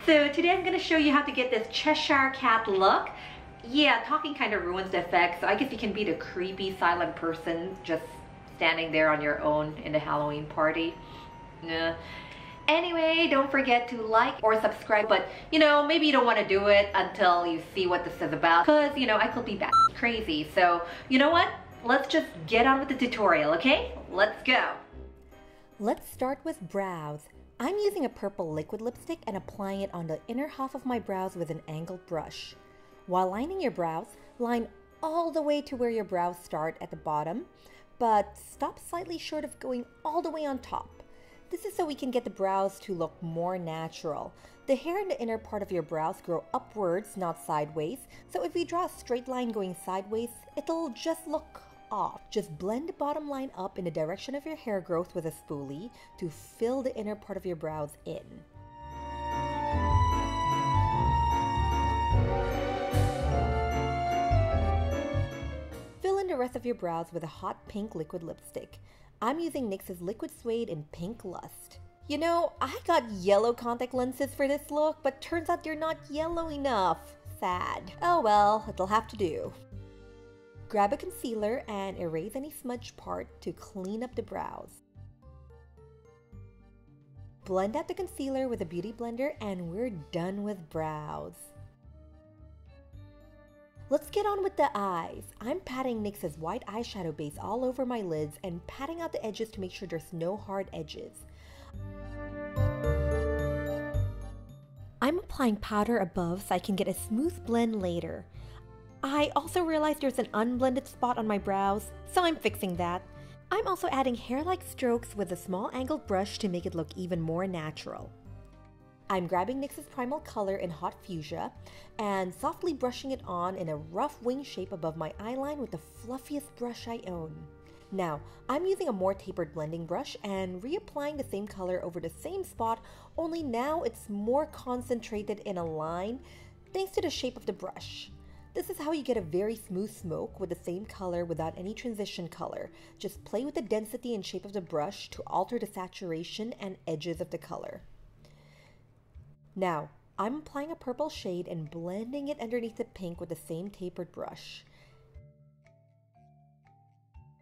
So today I'm going to show you how to get this Cheshire cat look. Yeah, talking kind of ruins the effect, so I guess you can be the creepy silent person just standing there on your own in the Halloween party. Nah. Anyway, don't forget to like or subscribe, but you know, maybe you don't want to do it until you see what this is about, because you know, I could be crazy. So you know what? Let's just get on with the tutorial, okay? Let's go. Let's start with brows. I'm using a purple liquid lipstick and applying it on the inner half of my brows with an angled brush. While lining your brows, line all the way to where your brows start at the bottom, but stop slightly short of going all the way on top. This is so we can get the brows to look more natural. The hair in the inner part of your brows grow upwards, not sideways, so if we draw a straight line going sideways, it'll just look off. Just blend the bottom line up in the direction of your hair growth with a spoolie to fill the inner part of your brows in. Fill in the rest of your brows with a hot pink liquid lipstick. I'm using NYX's Liquid Suede in Pink Lust. You know, I got yellow contact lenses for this look, but turns out they're not yellow enough. Sad. Oh well, it'll have to do. Grab a concealer and erase any smudge part to clean up the brows. Blend out the concealer with a beauty blender and we're done with brows. Let's get on with the eyes. I'm patting NYX's white eyeshadow base all over my lids and patting out the edges to make sure there's no hard edges. I'm applying powder above so I can get a smooth blend later. I also realized there's an unblended spot on my brows, so I'm fixing that. I'm also adding hair-like strokes with a small angled brush to make it look even more natural. I'm grabbing NYX's Primal Color in Hot Fuchsia and softly brushing it on in a rough wing shape above my eyeline with the fluffiest brush I own. Now, I'm using a more tapered blending brush and reapplying the same color over the same spot, only now it's more concentrated in a line thanks to the shape of the brush. This is how you get a very smooth smoke with the same color without any transition color. Just play with the density and shape of the brush to alter the saturation and edges of the color. Now, I'm applying a purple shade and blending it underneath the pink with the same tapered brush.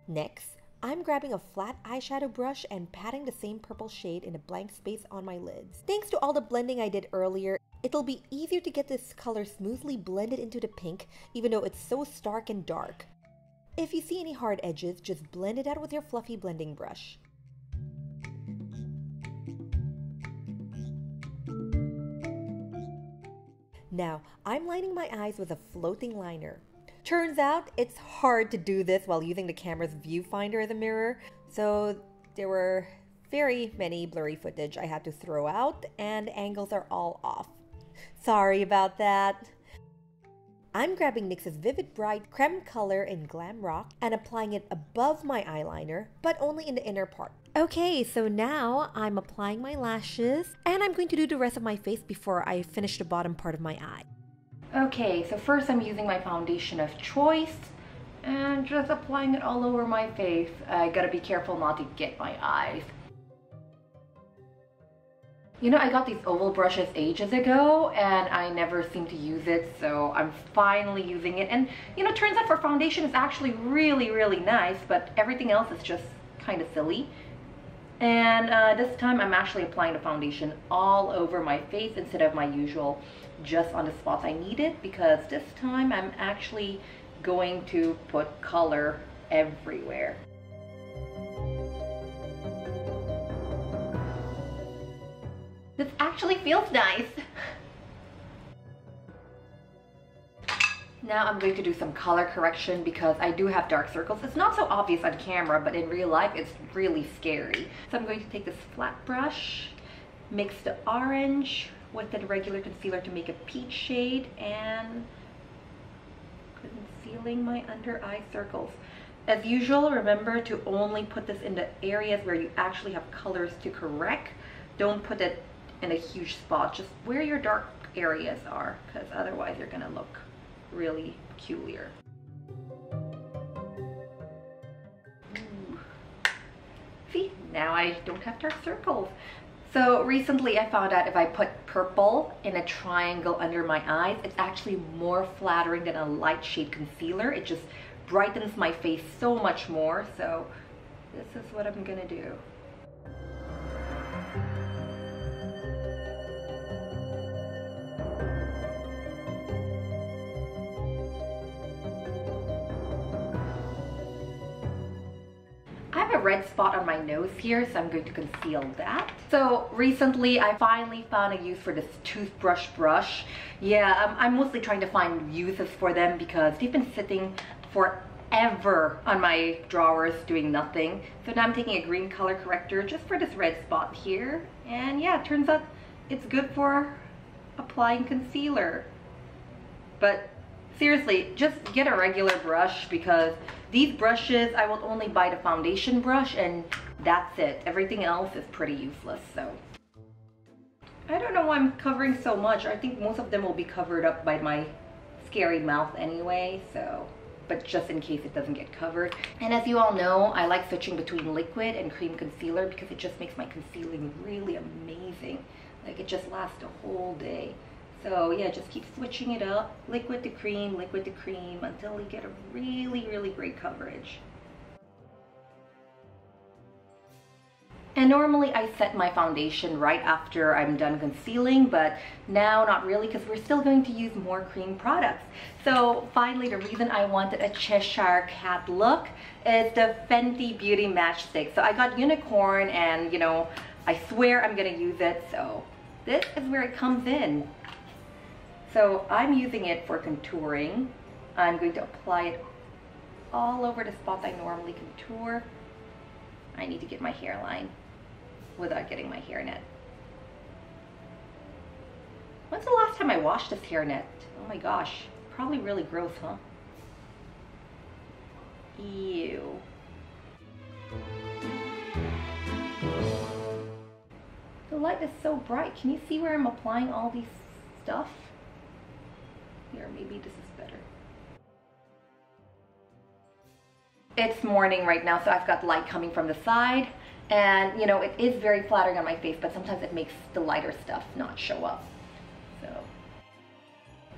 Next, I'm grabbing a flat eyeshadow brush and patting the same purple shade in a blank space on my lids. Thanks to all the blending I did earlier, it'll be easier to get this color smoothly blended into the pink, even though it's so stark and dark. If you see any hard edges, just blend it out with your fluffy blending brush. Now, I'm lining my eyes with a floating liner. Turns out, it's hard to do this while using the camera's viewfinder as a mirror, so there were very many blurry footage I had to throw out, and angles are all off. Sorry about that. I'm grabbing NYX's Vivid Bright Creme Colour in Glam Rock and applying it above my eyeliner, but only in the inner part. Okay, so now I'm applying my lashes, and I'm going to do the rest of my face before I finish the bottom part of my eye. Okay, so first I'm using my foundation of choice and just applying it all over my face. I gotta be careful not to get my eyes. You know, I got these oval brushes ages ago and I never seem to use it, so I'm finally using it. And you know, it turns out for foundation it's actually really nice, but everything else is just kind of silly. And this time I'm actually applying the foundation all over my face instead of my usual just on the spots I need it, because this time I'm actually going to put color everywhere. This actually feels nice. Now I'm going to do some color correction because I do have dark circles. It's not so obvious on camera, but in real life it's really scary. So I'm going to take this flat brush, mix the orange with the regular concealer to make a peach shade, and concealing my under eye circles. As usual, remember to only put this in the areas where you actually have colors to correct. Don't put it in a huge spot, just where your dark areas are, because otherwise you're gonna look really peculiar. Ooh. See, now I don't have dark circles. So recently I found out if I put purple in a triangle under my eyes, it's actually more flattering than a light shade concealer. It just brightens my face so much more. So this is what I'm gonna do. I have a red spot on my nose here, so I'm going to conceal that. So recently I finally found a use for this toothbrush brush. Yeah, I'm mostly trying to find uses for them because they've been sitting forever on my drawers doing nothing. So now I'm taking a green color corrector just for this red spot here. And yeah, it turns out it's good for applying concealer. But seriously, just get a regular brush because these brushes, I will only buy the foundation brush and that's it. Everything else is pretty useless, so. I don't know why I'm covering so much. I think most of them will be covered up by my scary mouth anyway, so. But just in case it doesn't get covered. And as you all know, I like switching between liquid and cream concealer because it just makes my concealing really amazing. Like it just lasts a whole day. So yeah, just keep switching it up, liquid to cream until we get a really, really great coverage. And normally I set my foundation right after I'm done concealing, but now not really because we're still going to use more cream products. So finally, the reason I wanted a Cheshire cat look is the Fenty Beauty Matchstick. So I got unicorn and you know, I swear I'm gonna use it. So this is where it comes in. So I'm using it for contouring. I'm going to apply it all over the spots I normally contour. I need to get my hairline without getting my hairnet. When's the last time I washed this hairnet? Oh my gosh, probably really gross, huh? Ew. The light is so bright. Can you see where I'm applying all these stuff? Here, maybe this is better. It's morning right now, so I've got light coming from the side. And, you know, it is very flattering on my face, but sometimes it makes the lighter stuff not show up. So,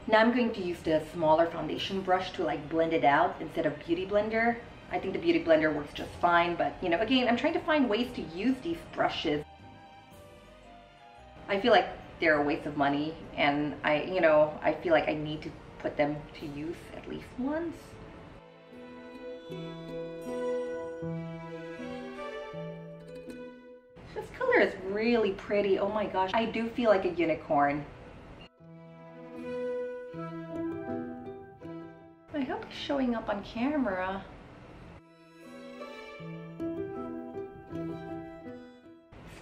now I'm going to use the smaller foundation brush to like blend it out instead of Beauty Blender. I think the Beauty Blender works just fine, but, you know, again, I'm trying to find ways to use these brushes. I feel like they're a waste of money, and I feel like I need to put them to use at least once. This color is really pretty. Oh my gosh, I do feel like a unicorn. I hope it's showing up on camera.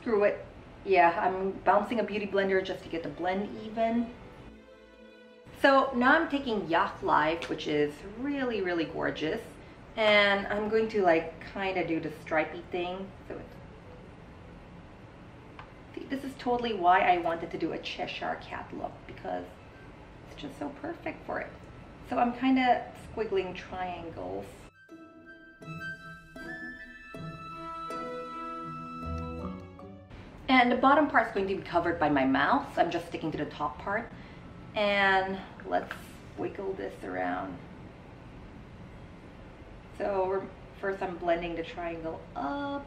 Screw it. Yeah, I'm bouncing a Beauty Blender just to get the blend even. So now I'm taking Yacht Live, which is really, really gorgeous. And I'm going to like kind of do the stripey thing. So see, this is totally why I wanted to do a Cheshire cat look, because it's just so perfect for it. So I'm kind of squiggling triangles. And the bottom part is going to be covered by my mouth, so I'm just sticking to the top part. And let's wiggle this around. So first I'm blending the triangle up.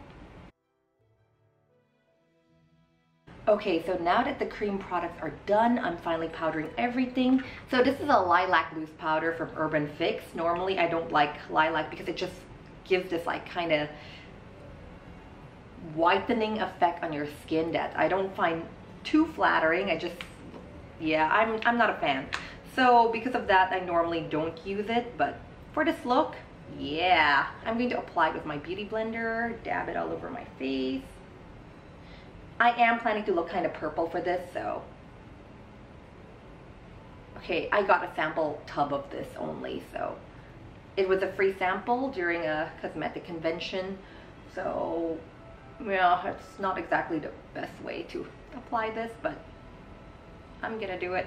Okay, so now that the cream products are done, I'm finally powdering everything. So this is a lilac loose powder from Urban Fix. Normally I don't like lilac because it just gives this like kind of whitening effect on your skin that I don't find too flattering. Yeah, I'm not a fan. So because of that, I normally don't use it, but for this look, yeah, I'm going to apply it with my Beauty Blender, dab it all over my face. I am planning to look kind of purple for this, so. Okay, I got a sample tub of this only, so. It was a free sample during a cosmetic convention, so yeah, it's not exactly the best way to apply this, but I'm gonna do it.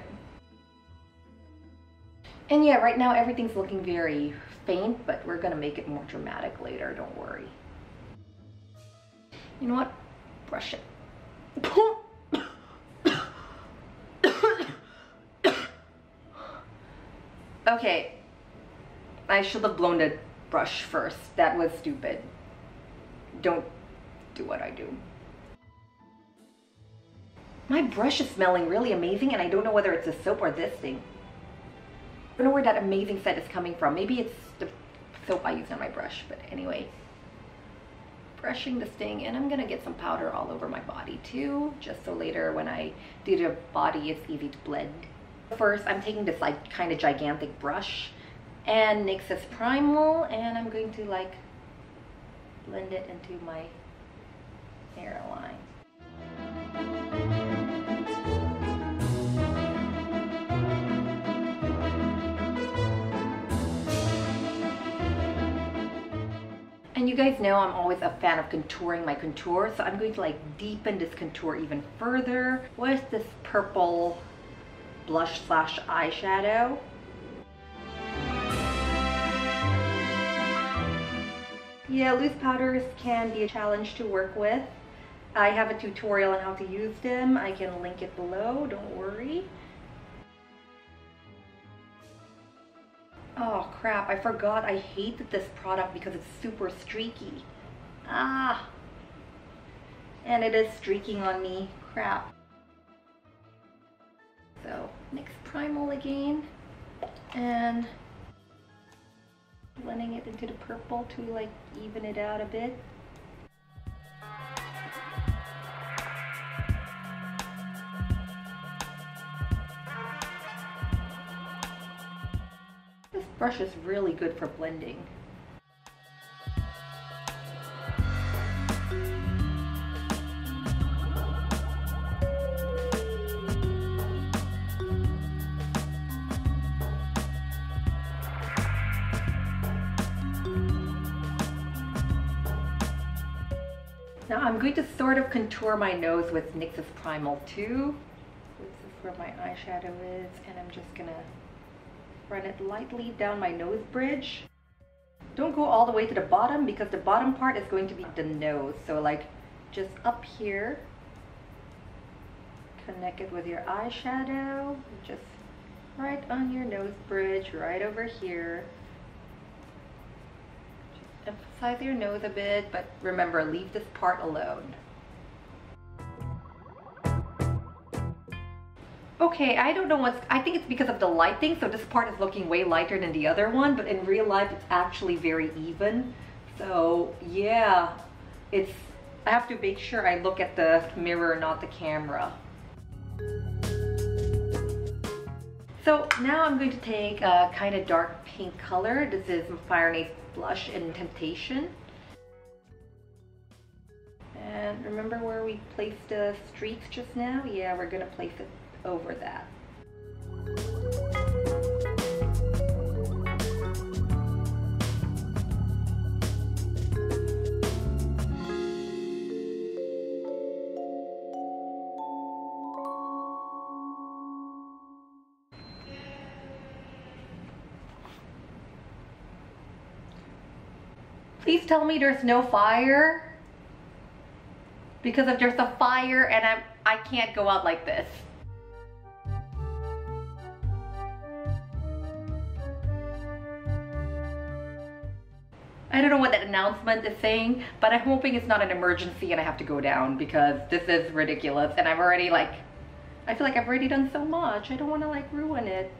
And yeah, right now everything's looking very faint, but we're gonna make it more dramatic later, don't worry. You know what? Brush it. Okay, I should have blown the brush first. That was stupid. Don't do what I do. My brush is smelling really amazing, and I don't know whether it's a soap or this thing. I don't know where that amazing scent is coming from. Maybe it's the soap I use on my brush, but anyway. Brushing this thing, and I'm gonna get some powder all over my body too, just so later when I do the body it's easy to blend. First, I'm taking this like kind of gigantic brush and NYX's Primal, and I'm going to like blend it into my hairline. And you guys know I'm always a fan of contouring my contour, so I'm going to like deepen this contour even further with this purple blush slash eyeshadow. Yeah, loose powders can be a challenge to work with. I have a tutorial on how to use them. I can link it below, don't worry. Oh crap, I forgot I hated this product because it's super streaky. Ah! And it is streaking on me, crap. So, NYX Primal again, and blending it into the purple to like even it out a bit. This brush is really good for blending. Now I'm going to sort of contour my nose with NYX's Primal too. This is where my eyeshadow is, and I'm just gonna run it lightly down my nose bridge. Don't go all the way to the bottom because the bottom part is going to be the nose. So like just up here, connect it with your eyeshadow, just right on your nose bridge, right over here. Emphasize your nose a bit, but remember, leave this part alone. Okay, I don't know I think it's because of the lighting, so this part is looking way lighter than the other one, but in real life it's actually very even. So yeah, I have to make sure I look at the mirror, not the camera. So now I'm going to take a kind of dark pink color. This is Fyrinnae's blush in Temptation. And remember where we placed the streaks just now? Yeah, we're gonna place it over that. Please tell me there's no fire, because if there's a fire and I can't go out like this. I don't know what that announcement is saying, but I'm hoping it's not an emergency and I have to go down, because this is ridiculous and I'm already like, I feel like I've already done so much. I don't want to like ruin it.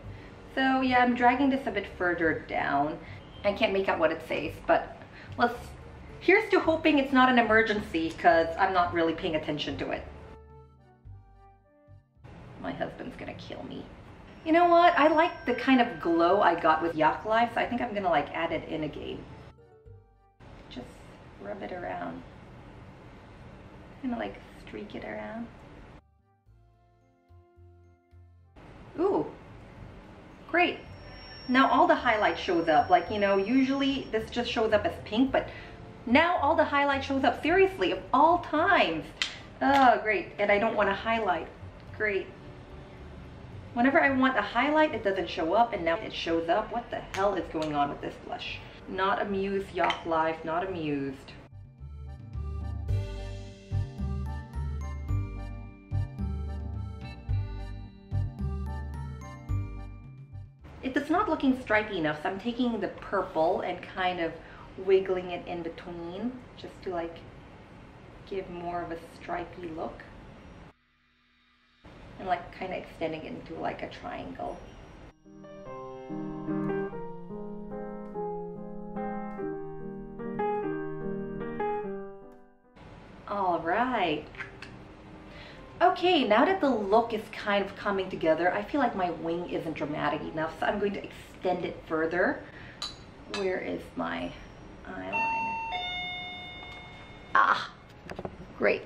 So yeah, I'm dragging this a bit further down. I can't make out what it says, but here's to hoping it's not an emergency, because I'm not really paying attention to it. My husband's gonna kill me. You know what? I like the kind of glow I got with Yacht, so I think I'm gonna like add it in again. Just rub it around. Kind of like streak it around. Ooh, great. Now all the highlight shows up. Like, you know, usually this just shows up as pink, but now all the highlight shows up. Seriously, of all times. Oh, great. And I don't want to highlight. Great. Whenever I want a highlight, it doesn't show up, and now it shows up. What the hell is going on with this blush? Not amused, Yacht Life, not amused. It's not looking stripy enough, so I'm taking the purple and kind of wiggling it in between just to like give more of a stripy look. And like kind of extending it into like a triangle. All right. Okay, now that the look is kind of coming together, I feel like my wing isn't dramatic enough, so I'm going to extend it further. Where is my eyeliner? Ah, great.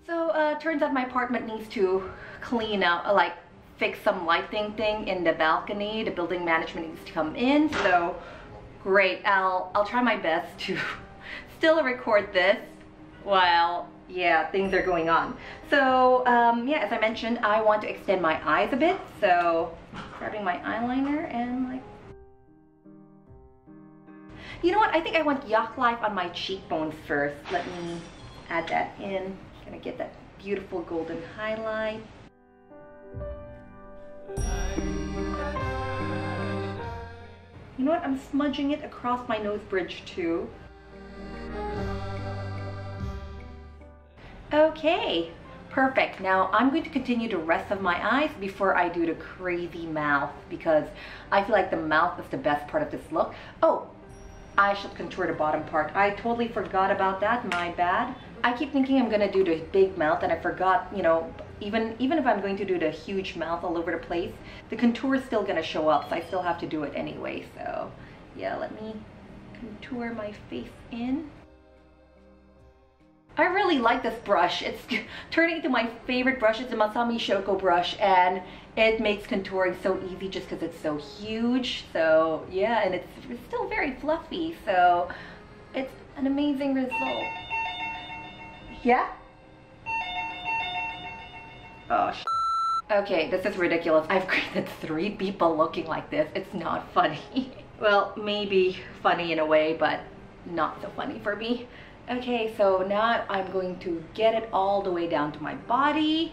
So, turns out my apartment needs to clean out, like fix some lighting thing in the balcony. The building management needs to come in, so great. I'll try my best to still record this while, yeah, things are going on. So, yeah, as I mentioned, I want to extend my eyes a bit, so grabbing my eyeliner and like, you know what, I think I want Yacht Life on my cheekbones first. Let me add that in. Gonna get that beautiful golden highlight. You know what, I'm smudging it across my nose bridge too. Okay, perfect. Now I'm going to continue the rest of my eyes before I do the crazy mouth, because I feel like the mouth is the best part of this look. Oh, I should contour the bottom part. I totally forgot about that, my bad. I keep thinking I'm gonna do the big mouth and I forgot, you know, even if I'm going to do the huge mouth all over the place, the contour is still gonna show up, so I still have to do it anyway. So yeah, let me contour my face in. I really like this brush. It's turning into my favorite brush. It's a Masami Shoko brush, and it makes contouring so easy just because it's so huge. So yeah, and it's still very fluffy, so it's an amazing result. Yeah? Oh, okay, this is ridiculous. I've created 3 people looking like this. It's not funny. Well, maybe funny in a way, but not so funny for me. Okay, so now I'm going to get it all the way down to my body.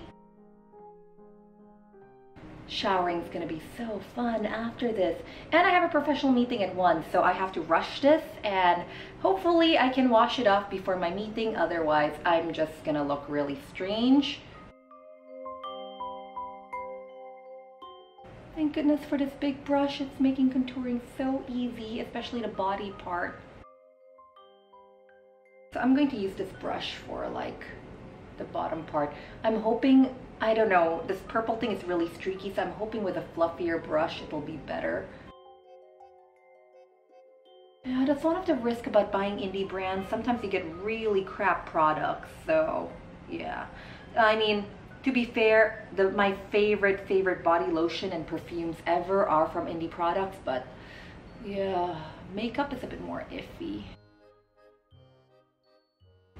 Showering is going to be so fun after this. And I have a professional meeting at 1, so I have to rush this, and hopefully I can wash it off before my meeting. Otherwise, I'm just going to look really strange. Thank goodness for this big brush. It's making contouring so easy, especially the body part. So I'm going to use this brush for like the bottom part. I'm hoping, I don't know, this purple thing is really streaky, so I'm hoping with a fluffier brush it'll be better. Yeah, that's one of the risks about buying indie brands. Sometimes you get really crap products, so yeah. I mean, to be fair, my favorite body lotion and perfumes ever are from indie products, but yeah, makeup is a bit more iffy.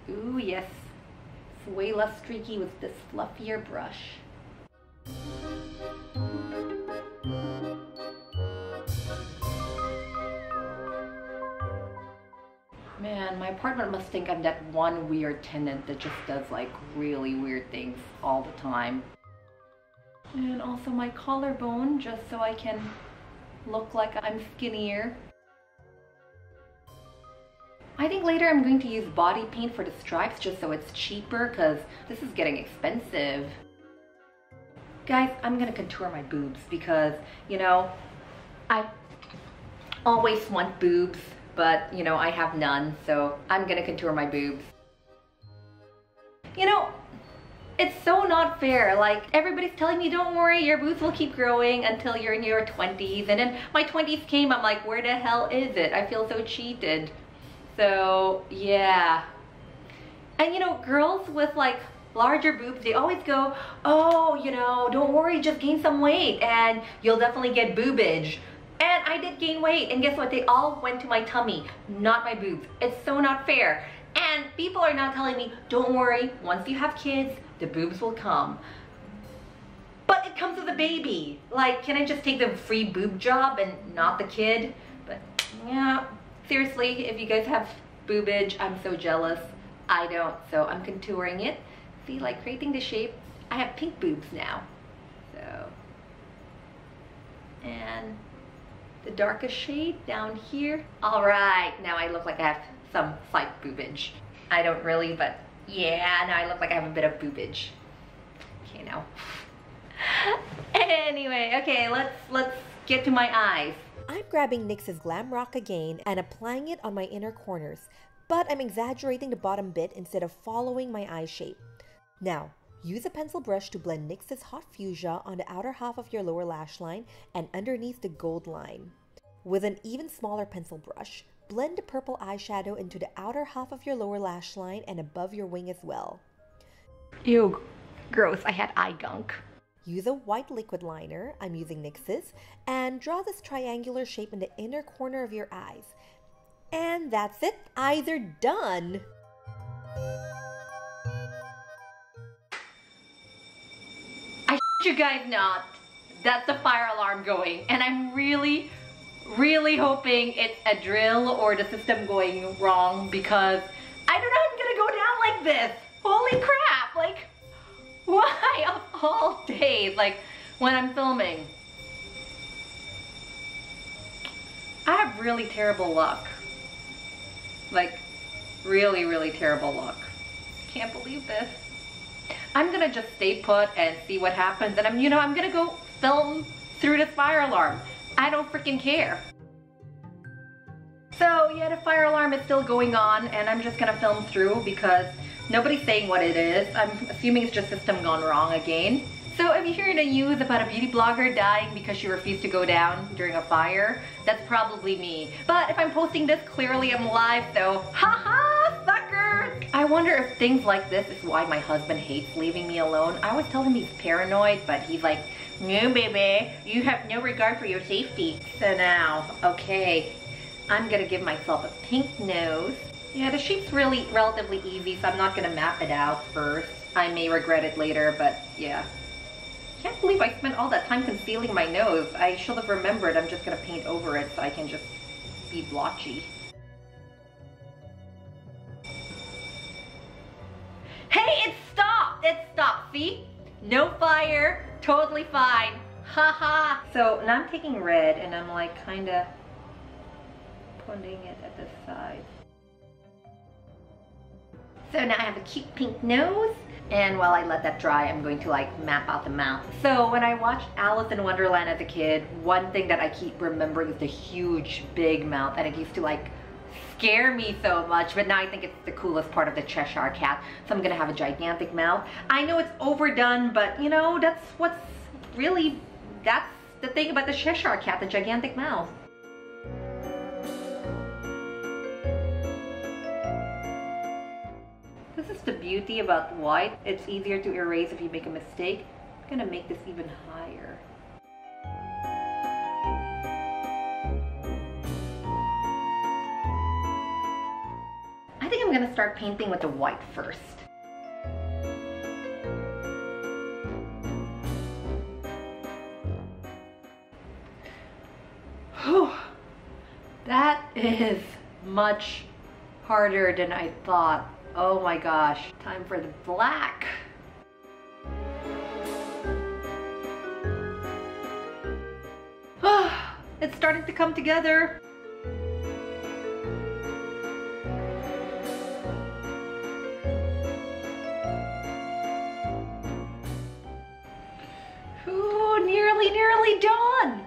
Ooh, yes. It's way less streaky with this fluffier brush. Man, my apartment must think I'm that one weird tenant that just does like really weird things all the time. And also my collarbone, just so I can look like I'm skinnier. I think later I'm going to use body paint for the stripes just so it's cheaper, because this is getting expensive. Guys, I'm gonna contour my boobs because, you know, I always want boobs, but, you know, I have none, so I'm gonna contour my boobs. You know, it's so not fair. Like, everybody's telling me, don't worry, your boobs will keep growing until you're in your 20s. And then my 20s came, I'm like, where the hell is it? I feel so cheated. So yeah, and you know, girls with like larger boobs, they always go, oh, you know, don't worry, just gain some weight and you'll definitely get boobage. And I did gain weight, and guess what? They all went to my tummy, not my boobs. It's so not fair. And people are not telling me, don't worry, once you have kids, the boobs will come. But it comes with a baby. Like, can I just take the free boob job and not the kid? But yeah. Seriously, if you guys have boobage, I'm so jealous. I don't, so I'm contouring it. See, like creating the shape. I have pink boobs now. So, and the darkest shade down here. All right, now I look like I have some slight boobage. I don't really, but yeah, now I look like I have a bit of boobage. Okay, now. Anyway, okay, let's get to my eyes. I'm grabbing NYX's Glam Rock again and applying it on my inner corners, but I'm exaggerating the bottom bit instead of following my eye shape. Now, use a pencil brush to blend NYX's Hot Fuchsia on the outer half of your lower lash line and underneath the gold line. With an even smaller pencil brush, blend the purple eyeshadow into the outer half of your lower lash line and above your wing as well. Ew, gross, I had eye gunk. Use a white liquid liner, I'm using NYX's, and draw this triangular shape in the inner corner of your eyes. And that's it, eyes are done! I you guys not, that's the fire alarm going, and I'm really hoping it's a drill or the system going wrong, because I don't know how I'm gonna go down like this. Holy crap, like, why of all days, like when I'm filming? I have really terrible luck. Like, really terrible luck. Can't believe this. I'm gonna just stay put and see what happens, and I'm gonna go film through this fire alarm. I don't freaking care. So yeah, the fire alarm is still going on, and I'm just gonna film through because nobody's saying what it is. I'm assuming it's just system gone wrong again. So if you hear in the news about a beauty blogger dying because she refused to go down during a fire, that's probably me. But if I'm posting this, clearly I'm live, so haha, suckers! I wonder if things like this is why my husband hates leaving me alone. I always tell him he's paranoid, but he's like, no baby, you have no regard for your safety. So now, okay, I'm gonna give myself a pink nose. Yeah, the shape's really relatively easy, so I'm not gonna map it out first. I may regret it later, but yeah. Can't believe I spent all that time concealing my nose. I should have remembered I'm just gonna paint over it so I can just be blotchy. Hey, it stopped! It stopped, see? No fire, totally fine. Haha. So now I'm taking red and I'm like kinda putting it at the side. So now I have a cute pink nose, and while I let that dry, I'm going to like map out the mouth. So when I watched Alice in Wonderland as a kid, one thing that I keep remembering is the huge, big mouth, and it used to like scare me so much, but now I think it's the coolest part of the Cheshire cat. So I'm gonna have a gigantic mouth. I know it's overdone, but you know, that's the thing about the Cheshire cat, the gigantic mouth. This is the beauty about white. It's easier to erase if you make a mistake. I'm gonna make this even higher. I think I'm gonna start painting with the white first. Whew. That is much harder than I thought. Oh my gosh, time for the black. It's starting to come together. Ooh, nearly done.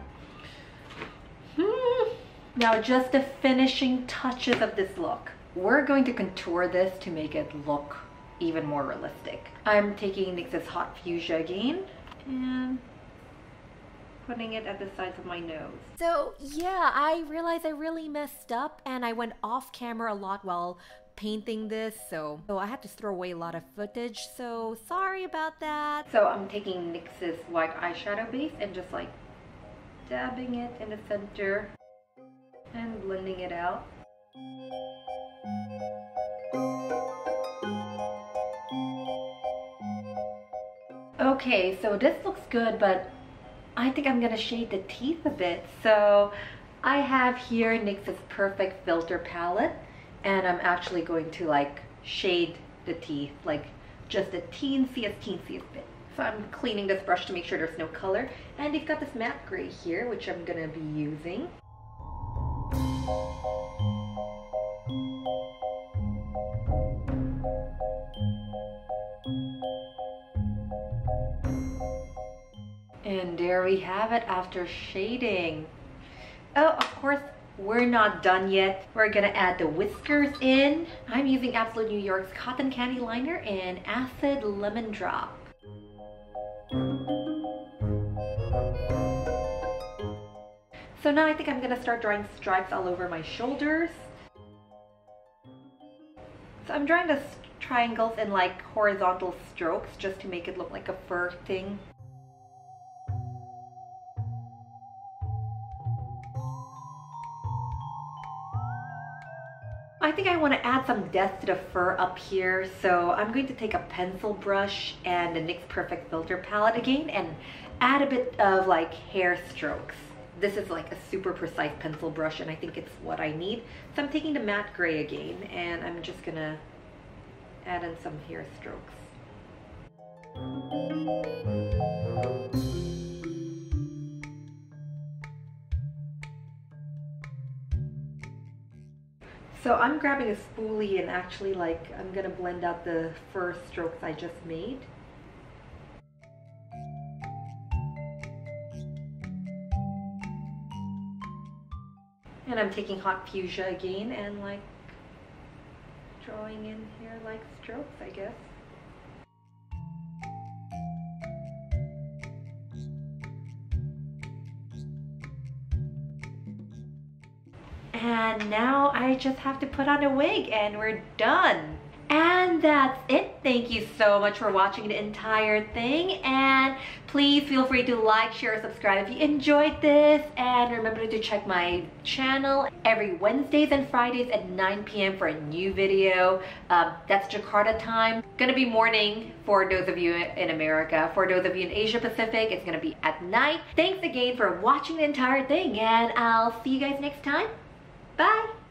Now just the finishing touches of this look. We're going to contour this to make it look even more realistic. I'm taking NYX's Hot Fuchsia again and putting it at the sides of my nose. So yeah, I realized I really messed up and I went off camera a lot while painting this, so I had to throw away a lot of footage, so sorry about that. So I'm taking NYX's white eyeshadow base and just like dabbing it in the center and blending it out. Okay, so this looks good, but I think I'm gonna shade the teeth a bit. So I have here NYX's Perfect Filter palette, and I'm actually going to like shade the teeth, like just the teensiest bit. So I'm cleaning this brush to make sure there's no color, and it's got this matte gray here, which I'm gonna be using. And there we have it after shading. Oh, of course, we're not done yet. We're gonna add the whiskers in. I'm using Absolute New York's Cotton Candy Liner in Acid Lemon Drop. So now I think I'm gonna start drawing stripes all over my shoulders. So I'm drawing the triangles in like horizontal strokes just to make it look like a fur thing. I think I want to add some depth to the fur up here, so I'm going to take a pencil brush and the NYX Perfect Filter palette again and add a bit of like hair strokes. This is like a super precise pencil brush and I think it's what I need. So I'm taking the matte gray again and I'm just gonna add in some hair strokes. So I'm grabbing a spoolie and actually like I'm gonna blend out the fur strokes I just made. And I'm taking hot fuchsia again and like drawing in here like strokes, I guess. And now I just have to put on a wig and we're done. And that's it. Thank you so much for watching the entire thing. And please feel free to like, share, subscribe if you enjoyed this. And remember to check my channel every Wednesdays and Fridays at 9 p.m. for a new video. That's Jakarta time. Gonna be morning for those of you in America. For those of you in Asia Pacific, it's gonna be at night. Thanks again for watching the entire thing and I'll see you guys next time. Bye!